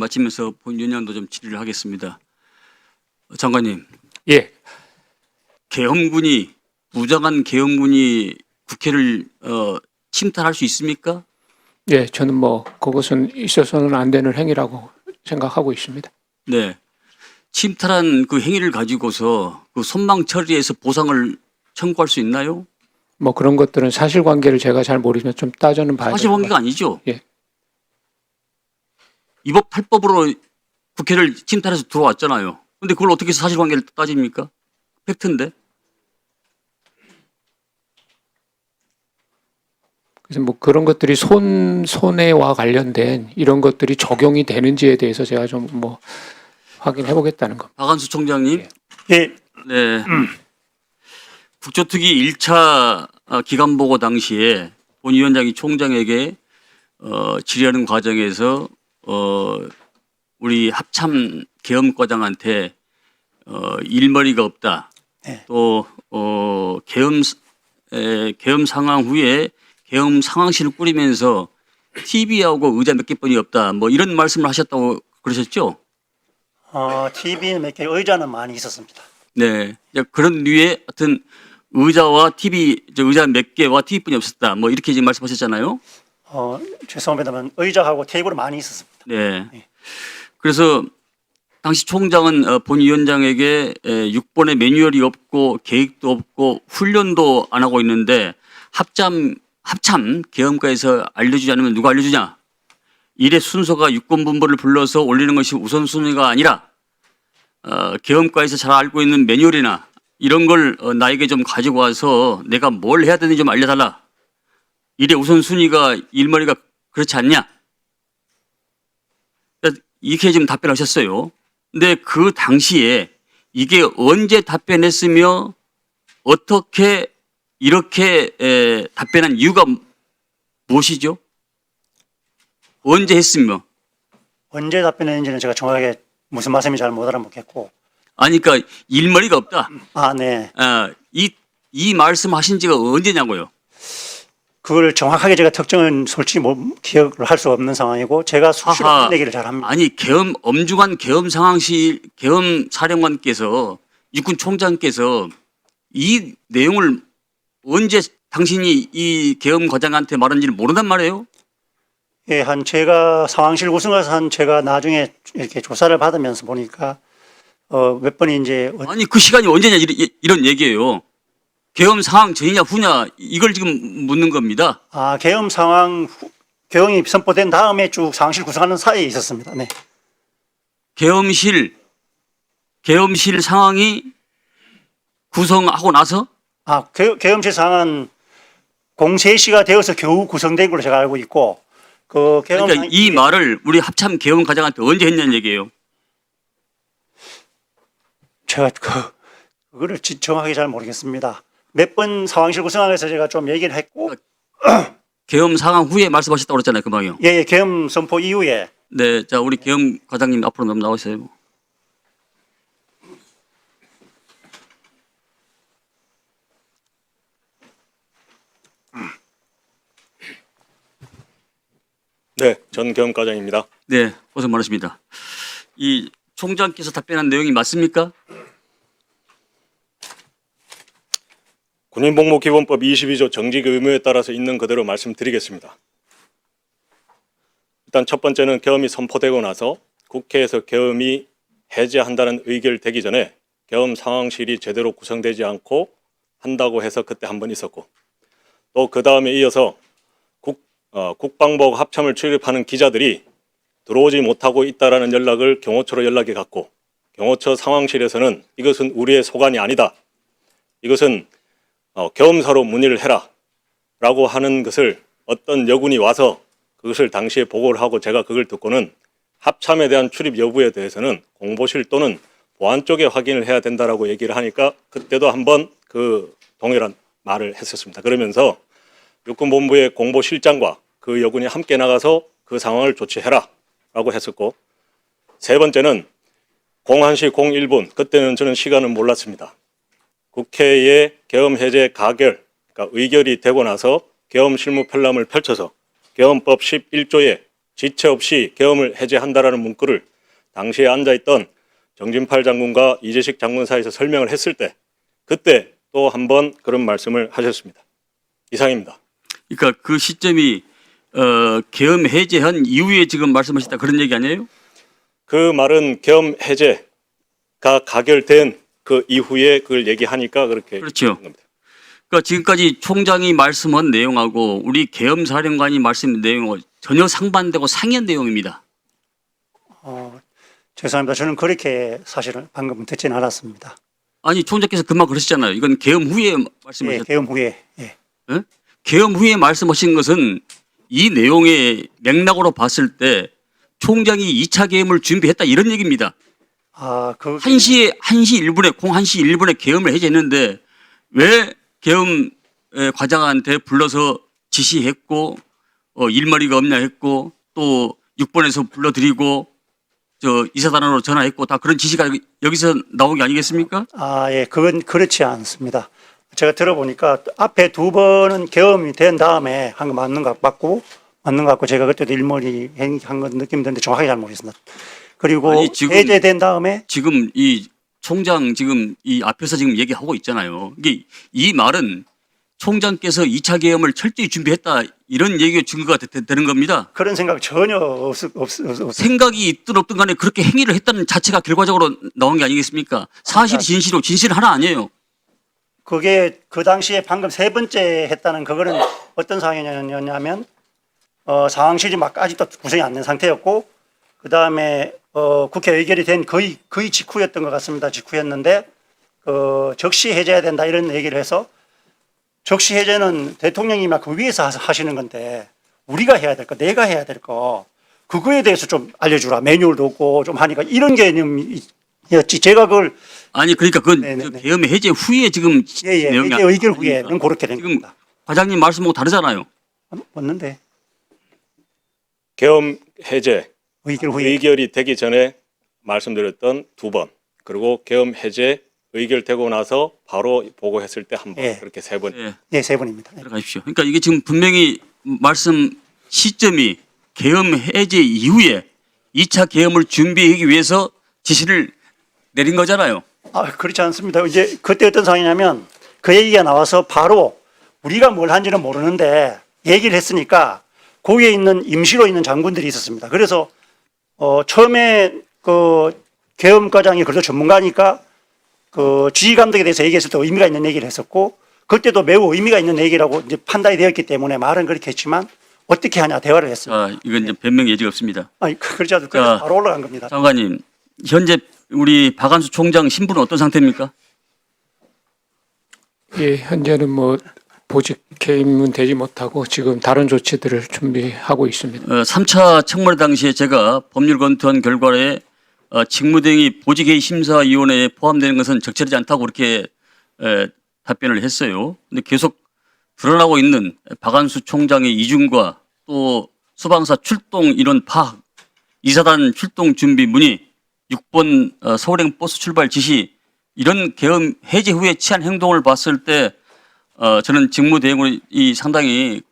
마치면서 본위원장도 좀 질의를 하겠습니다. 장관님, 예, 계엄군이 무장한 계엄군이 국회를 침탈할 수 있습니까? 예, 저는 뭐 그것은 있어서는 안 되는 행위라고 생각하고 있습니다. 네. 침탈한 그 행위를 가지고서 그 손망 처리해서 보상을 청구할 수 있나요? 뭐 그런 것들은 사실관계를 제가 잘 모르지만 좀 따져는 봐야 될 것 사실관계가 아니죠. 예. 위법 탈법으로 국회를 침탈해서 들어왔잖아요. 근데 그걸 어떻게 사실관계를 따집니까? 팩트인데. 그래서 뭐 그런 것들이 손해와 관련된 이런 것들이 적용이 되는지에 대해서 제가 좀 뭐 확인해 보겠다는 겁니다. 박한수 총장님. 예, 네. 국조특위 1차 기간보고 당시에 본 위원장이 총장에게 질의하는 과정에서 우리 합참 계엄과장한테 일머리가 없다. 네. 또 계엄 상황 후에 계엄 상황실을 꾸리면서 TV하고 의자 몇 개뿐이 없다. 뭐 이런 말씀을 하셨다고 그러셨죠? TV는 몇 개, 의자는 많이 있었습니다. 네. 그런 류의 하여튼 의자와 TV, 의자 몇 개와 TV뿐이 없었다. 뭐 이렇게 지금 말씀하셨잖아요. 죄송합니다만 의자하고 테이블은 많이 있었습니다. 네. 그래서 당시 총장은 본 위원장에게 6번의 매뉴얼이 없고 계획도 없고 훈련도 안 하고 있는데 합참 계엄과에서 알려주지 않으면 누가 알려주냐? 일의 순서가 육군본부를 불러서 올리는 것이 우선순위가 아니라 계엄과에서 잘 알고 있는 매뉴얼이나 이런 걸 나에게 좀 가지고 와서 내가 뭘 해야 되는지 좀 알려달라. 일의 우선순위가 일머리가 그렇지 않냐? 이렇게 지금 답변하셨어요. 근데 그 당시에 이게 언제 답변했으며 어떻게 이렇게 답변한 이유가 무엇이죠? 언제 했으며? 언제 답변했는지는 제가 정확하게 무슨 말씀인지 잘 못 알아먹겠고. 아니, 그러니까 일머리가 없다. 네. 이 말씀하신 지가 언제냐고요? 그걸 정확하게 제가 특정은 솔직히 기억을 할 수 없는 상황이고 제가 수시로 아하. 그런 얘기를 잘 합니다. 아니, 엄중한 계엄 상황실 계엄 사령관께서 육군 총장께서 이 내용을 언제 당신이 이 계엄 과장한테 말한지를 모른단 말이에요? 예, 제가 상황실 구성해서 제가 나중에 이렇게 조사를 받으면서 보니까 몇 번이 이제 아니, 그 시간이 언제냐 이런 얘기예요. 계엄 상황 전이냐 후냐 이걸 지금 묻는 겁니다. 계엄 상황 계엄이 선포된 다음에 쭉 상황실 구성하는 사이에 있었습니다. 네. 계엄실 상황이 구성하고 나서 계엄실 상황은 03시가 되어서 겨우 구성된 걸로 제가 알고 있고 그 계엄 그러니까 이 말을 우리 합참 계엄 과장한테 언제 했냐는 얘기예요. 제가 그거를 정확하게 잘 모르겠습니다. 몇 번 상황실 구성하면서 제가 좀 얘기를 했고 계엄 상황 후에 말씀하셨다고 그랬잖아요, 금방요. 예, 계엄 선포 이후에 네, 자 우리 계엄 과장님 앞으로 너무 나오세요. 네, 전 계엄과장입니다. 네, 고생 많으십니다. 이 총장께서 답변한 내용이 맞습니까? 군인복무기본법 22조 정직 의무에 따라서 있는 그대로 말씀드리겠습니다. 일단 첫 번째는 계엄이 선포되고 나서 국회에서 계엄이 해제한다는 의결되기 전에 계엄 상황실이 제대로 구성되지 않고 한다고 해서 그때 한 번 있었고 또 그 다음에 이어서 국방부 합참을 출입하는 기자들이 들어오지 못하고 있다라는 연락을 경호처로 연락이 갔고 경호처 상황실에서는 이것은 우리의 소관이 아니다. 이것은 계엄사로 문의를 해라 라고 하는 것을 어떤 여군이 와서 그것을 당시에 보고를 하고 제가 그걸 듣고는 합참에 대한 출입 여부에 대해서는 공보실 또는 보안 쪽에 확인을 해야 된다라고 얘기를 하니까 그때도 한번 그 동일한 말을 했었습니다. 그러면서 육군본부의 공보실장과 그 여군이 함께 나가서 그 상황을 조치해라 라고 했었고 세 번째는 01시 01분 그때는 저는 시간을 몰랐습니다. 국회의 계엄 해제 가결, 그러니까 의결이 되고 나서 계엄 실무 편람을 펼쳐서 계엄법 11조의 지체 없이 계엄을 해제한다라는 문구를 당시에 앉아있던 정진팔 장군과 이재식 장군 사이에서 설명을 했을 때 그때 또 한 번 그런 말씀을 하셨습니다. 이상입니다. 그러니까 그 시점이 계엄 해제한 이후에 지금 말씀하셨다 그런 얘기 아니에요? 그 말은 계엄 해제가 가결된 그 이후에 그걸 얘기하니까 그렇게 그렇죠. 얘기한 겁니다. 그러니까 지금까지 총장이 말씀한 내용하고 우리 계엄 사령관이 말씀한 내용하고 전혀 상반되고 상이한 내용입니다. 죄송합니다. 저는 그렇게 사실은 방금 듣지는 않았습니다. 아니 총장께서 금방 그러셨잖아요. 이건 계엄 후에 예, 말씀하셨다. 계엄 후에. 예. 계엄 후에 말씀하신 것은 이 내용의 맥락으로 봤을 때 총장이 2차 계엄을 준비했다 이런 얘기입니다. 아, 1시 1분에 1시 1분에 계엄을 해제했는데 왜 계엄 과장한테 불러서 지시했고 일머리가 없냐 했고 또 6번에서 불러드리고 저 이사단으로 전화했고 다 그런 지시가 여기서 나온 게 아니겠습니까? 아, 예, 그건 그렇지 않습니다. 제가 들어보니까 앞에 두 번은 계엄이 된 다음에 한 거 맞는 것 같고 제가 그때도 일머리 한 건 느낌이 드는데 정확하게 잘 모르겠습니다. 그리고 아니, 지금- 해제된 다음에 지금 이 총장 지금 이 앞에서 지금 얘기하고 있잖아요. 이게 이 말은 총장께서 2차 계엄을 철저히 준비했다 이런 얘기가 증거가 되는 겁니다. 그런 생각 전혀 없. 생각이 있든 없든 간에 그렇게 행위를 했다는 자체가 결과적으로 나온 게 아니겠습니까? 사실이 진실이고 진실 하나 아니에요. 그게 그 당시에 방금 세 번째 했다는 그거는 어떤 상황이었냐면 상황실이 막 아직도 구성이 안 된 상태였고 그 다음에 국회 의결이 된 거의 직후였던 것 같습니다. 직후였는데 적시 해제해야 된다 이런 얘기를 해서 적시 해제는 대통령이 막 그 위에서 하시는 건데 우리가 해야 될 거, 내가 해야 될 거 그거에 대해서 좀 알려주라. 매뉴얼도 없고 좀 하니까 이런 개념이었지. 제가 그걸 아니 그러니까 그건 네네네. 저 계엄 해제 후에 지금 예예 내용이 이제 의결 아닙니까? 후에는 그렇게 된 지금 겁니다. 과장님 말씀하고 다르잖아요. 맞는데 계엄 해제 의결 후에 의결이 되기 전에 말씀드렸던 두 번, 그리고 계엄 해제 의결되고 나서 바로 보고했을 때 한 번, 예. 그렇게 세 번. 예, 예, 세 번입니다. 들어가십시오. 그러니까 이게 지금 분명히 말씀 시점이 계엄 해제 이후에 2차 계엄을 준비하기 위해서 지시를 내린 거잖아요. 아, 그렇지 않습니다. 이제 그때 어떤 상황이냐면 그 얘기가 나와서 바로 우리가 뭘 한지는 모르는데 얘기를 했으니까 거기에 있는 임시로 있는 장군들이 있었습니다. 그래서 처음에 그 계엄과장이 그래도 전문가니까 그 지휘 감독에 대해서 얘기했을 때 의미가 있는 얘기를 했었고 그때도 매우 의미가 있는 얘기라고 이제 판단이 되었기 때문에 말은 그렇게 했지만 어떻게 하냐 대화를 했습니다. 자, 이건 이제 변명 여지가 없습니다. 아니 그러지 않고 그래서 자, 바로 올라간 겁니다. 장관님, 현재 우리 박한수 총장 신분은 어떤 상태입니까? 예, 현재는 뭐 보직 해임은 되지 못하고 지금 다른 조치들을 준비하고 있습니다. 3차 청문회 당시에 제가 법률 검토한 결과에 직무대행이 보직회의 심사위원회에 포함되는 것은 적절하지 않다고 그렇게 답변을 했어요. 근데 계속 드러나고 있는 박한수 총장의 이중과 또 수방사 출동 인원 파악, 이사단 출동 준비 문의, 6번 서울행 버스 출발 지시 이런 계엄 해제 후에 취한 행동을 봤을 때 저는 직무대행으로 이 상당히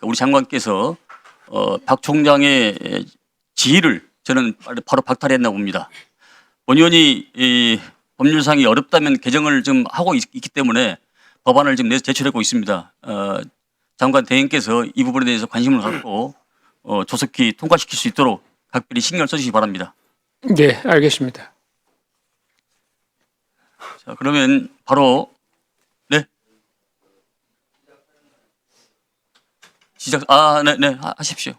우리 장관께서 박 총장의 지휘를 저는 바로 박탈했나 봅니다. 본 의원이 이 법률상이 어렵다면 개정을 좀 하고 있기 때문에 법안을 지금 내서 제출하고 있습니다. 장관 대행께서 이 부분에 대해서 관심을 갖고 조속히 통과시킬 수 있도록 각별히 신경을 써주시기 바랍니다. 네, 알겠습니다. 자, 그러면 바로 네 시작 네 하십시오.